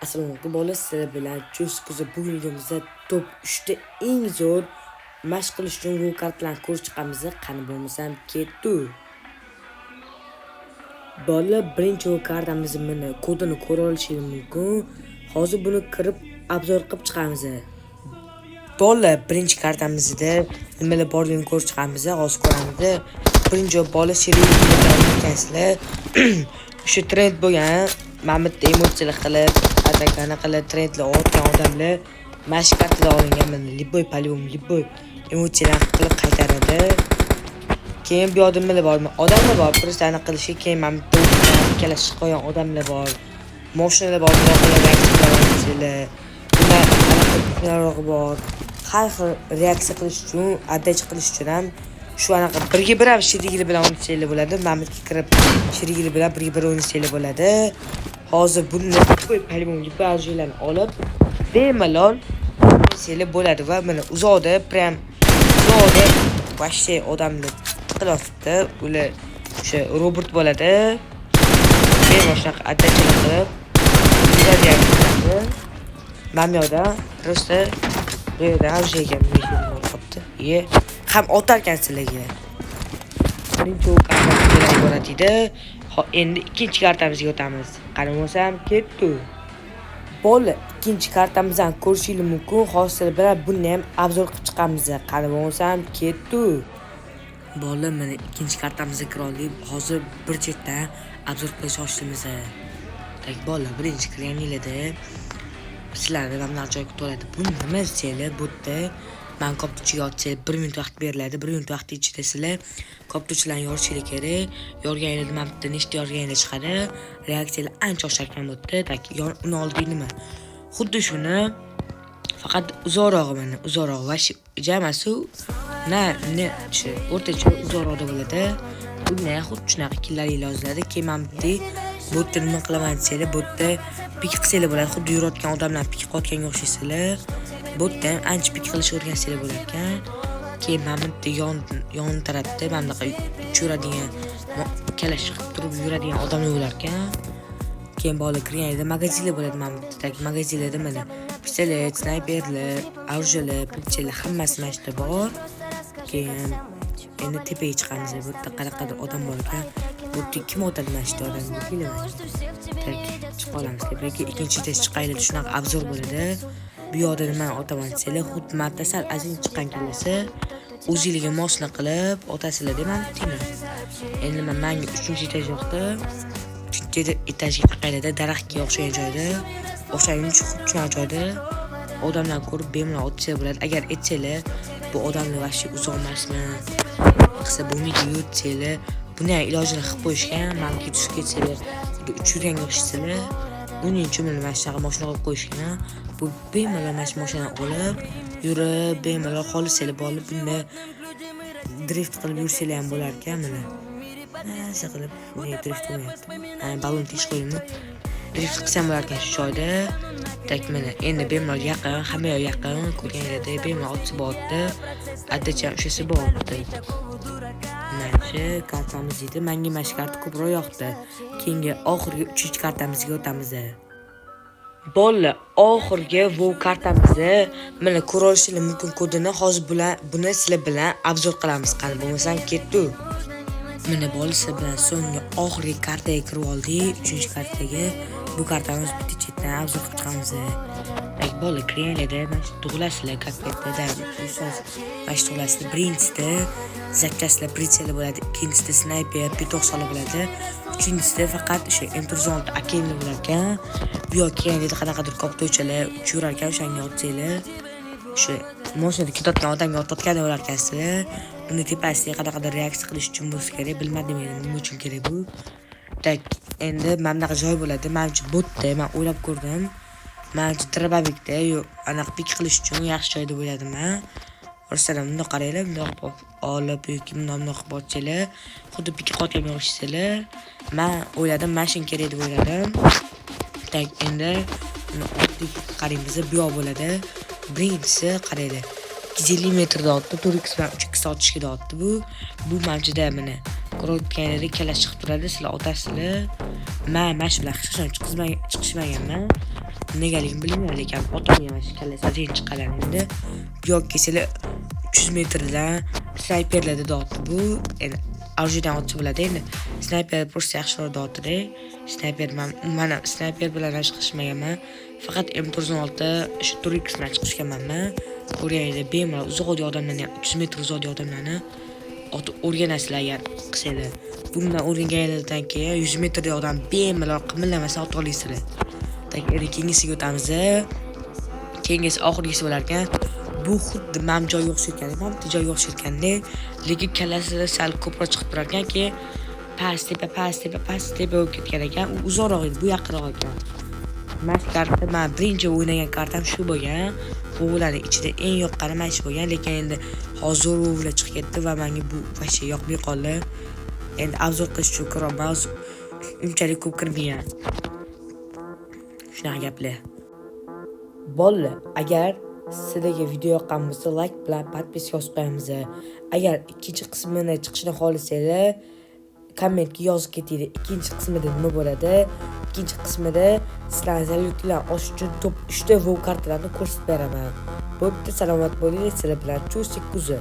Assalomu alaykum bola, sizlar bilan Cho'skuza bugun videomizda top 3 ta eng zo'r mashq qilish uchun bu kartlarni ko'rib chiqamiz. Qani bo'lmasam ketdi. Bola birinchi kartamiz mana kodini ko'ra olishingiz mumkin. Hozir buni kirib obzor qilib chiqamiz. Bola birinchi kartamizda nimalar borligini ko'rib chiqamiz. Hozir ko'ramiz. Birinchi bola seriyasizlar. O'sha trend bo'lgan mana bitta emotsiyalar qilib atakani qilib trendlar o'tgan odamlar mashq kartida olingan mana liboy polyum liboy emotsiyalar qilib qaytaradi. Keyin bu yoqda nimalar bor? Odamlar bor, pristani qilishi, keyin mana bitta ikkalashib qo'ygan odamlar bor. Mashinalar bor, bular bor. Har xil reaksiya qilish uchun, adaj qilish uchun ham shu anaqa birga bir ham sherigili bilan o'ynasanglar bo'ladi. Mana bu kirib sherigili bilan birga bir o'ynasanglar bo'ladi. Hozir buni polygonga bajlarni olib bemalol o'ynasanglar bo'ladi va mana uzoqda prям uzoqda vashti odamlar qilofda ular o'sha robot bo'ladi. Bemalol shunaqa adajlar qilib yuradi. Mana yoqda просто yerda avjiga qopti. Ham otarkan sizlarga. Birinchi kartaga boradi. Endi ikkinchi kartamizga o'tamiz. Qani bo'lsam ketdi. Bola ikkinchi kartamizdan ko'rishingiz mumkin. Hozir bilan buni ham obzor qilib chiqamiz. Qani bo'lsam ketdi. Bola mana ikkinchi kartamizga kiroldik. Hozir bir chetdan obzor qilish ochamiz. Tak bola birinchi kirganinglarda sizlarga mana joyga to'ladi. Bu nima desanglar, bu yerda men koptuchiga otsa 1 minut vaqt beriladi. 1 minut vaqt ichida sizlar koptuchilarni yorishingiz kerak. Yorganingizda mana bitta nechta yorganingiz chiqadi. Reaksiyalar ancha osharkan bo'ldi. Tak uni oldiga nima? Xuddi shuni faqat uzoqroq mana, uzoqroq va jamasi ne o'rtacha uzoqroqda bo'ladi. Bunga xuddi shunaqa killarlar yoziladi. Keyin mana bu yerda nima qilaman desanglar, bu yerda pik qilsanglar bo'ladi. Xuddi yurayotgan odamlar pik qotganga o'xshaysizlar. Bu yerda ancha pik qilish o'rgansanglar bo'lar ekan. Keyin mana bitta yon tarafda mana bunaqa yuradigan kalash qilib turib yuradigan odamlar bo'lar ekan. Keyin bola kirganida magazinlar bo'ladi. Mana bitta magazinlarda mana pistolet, snayperlar, orjalar, pichoqlar hammasi mana shunda bor. Keyin endi tepaga chiqamiz. Bu yerda qanaqadir odam bor ekan. Bu yerda kim o'tadi mana shunda odamga keladi. Tak chiqamiz tepaga. Ikkinchi test chiqaylik, shunaqa obzor bo'ladi. Bu yoqda nima otaman desanglar, xuddi marta sal azin chiqqan kelsa, o'zingizga mosni qilib otasizlar deb ham tina. Endi menga 3-chi etaj yoqda, 3-chi etajga chiqaylarda daraxtga o'xshagan joyda, o'shaning xuddi shu joyda odamlar ko'rib bemalol otsa bo'ladi. Agar etsanglar, bu odamlar vaqti uzoq emasmi? Qilsa bo'lmaydi yutsanglar, buni ilojini qilib qo'yishgan. Menga tushib ketsanglar, uchirganga o'xshaysizlar. Uning uchun mana shunaqa mashina olib qo'yishgan. Bu bemalol mashinani olib, yurib, bemalol xolisanglar bo'lib, bunda drift qilib yursanglar ham bo'lar ekan mana. Nasa qilib, drift qilyapti. Balon tish qo'yimni. Drift qilsam bo'lar ekan shu joyda. Tak mana endi bemalol yaqin, hamma yoq yaqin, ko'rganingizda bemalol otsa bo'ladi. Adacham o'shasi bo'ladi. Mana kartamiz edi. Menga mana shu karta ko'proq yoqdi. Keyingi oxirgi 3-chi kartamizga o'tamiz. Bola oxirgi bu kartamizda mana ko'ra olishingiz mumkin kodini hozir buni sizlar bilan obzor qilamiz. Qani bo'lmasam ketdi. Mana bola sizlar bilan so'nggi oxirgi kartaga kirib oldik. 3-chi kartaga. Bu kartamiz bitta chetdan obzor qilib chiqamiz. Tak bola kirganlarda mana shu tug'lasizlar kakpetda mana shu tug'lasizlar. Birinchisida zapchastlar pritseli bo'ladi. Ikkinchisida snayper, P90 bo'ladi. Uchinchisida faqat o'sha M306 akimli bo'lar ekan. Bu yoq kelganida qanaqadir koptochalar uchurar ekan, o'shanga otsanglar, o'sha mashinada ketayotgan odamga otayotgan bo'lar ekansizlar. Uni tepasiga qanaqadir reaksiya qilish uchun bo'lsa kerak, bilmadim men nima uchun kerak bu. Tak endi mana bunaqa joy bo'ladi. Menimcha botda men o'ylab ko'rdim. Menimcha drababikda yo'q, anaqa pik qilish uchun yaxshi joy deb o'yladim men. O'rsalar bundoq qaranglar, bundoq olib yoki bundoq botsanglar, xuddi pik qotganga o'xshaysizlar. Men o'yladim, mashina kerak deb o'yladim. Tak endi oddiy qaraymiz, bu yoq bo'ladi. Birinchisi qaranglar. 250 metrda otdi, 4x bilan 3x otishga otdi bu. Bu menimcha mana ko'rayotganingizda kalash chiqib turadi, sizlar otasizlar. Men mana shu bilan hech qachon chiqishmaganman. negaligini bilmayman, lekin otam yana kallasiga reyn chiqqanlar endi. Bu yoqqa kelsalar 300 metrdan snayperlarda dotdi bu. Endi avjidan otsa bo'ladi endi. Snayper просто yaxshiroq dotdi. Snayper mana snayper bilan rashk qilishmaganman. Faqat M416 shu Turix bilan chiqishganman. Ko'ryapsizlar, bemalol uzoq odamlarni 300 metr uzoq odamlarni o'rganasizlar agar qilsanglar. Bundan o'rganganingizdan keyin 100 metrdagi odam bemalol qimirlamasdan ota olasizlar. Keyingisiga o'tamiz. Keyingisi oxirgisi bo'lar ekan. Bu xuddi mam joyga o'xshayotgan, mamti joyga o'xshayotganda, lekin kallasida sal ko'proq chiqib turar ekan, keyin past tepa bo'lib ketgan ekan. U uzoqroq edi, bu yaqinroq ekan. Mas karta, men birinchi o'ynagan kartam shu bo'lgan. O'g'larning ichida eng yoqqani mana shu bo'lgan, lekin endi hozir o'g'lar chiqib ketdi va menga bu vaqti yoqmay qoldi. Endi obzor qilish uchun kiramiz. Unchalik ko'p kirmayman. Shunaqa gaplar. Bolalar, agar sizlarga video yoqqan bo'lsa, like bilan podpiska bosib qo'yamiz. Agar ikkinchi qismini chiqishini xohlasanglar, kommentga yozib ketinglar. Ikkinchi qismida nima bo'ladi? Ikkinchi qismida sizlarning salyutlar ochish uchun top 3 ta vov kartalarni ko'rsatib beraman. Bo'pti, salomat bo'ling, sizlar bilan cho'sik kuzi.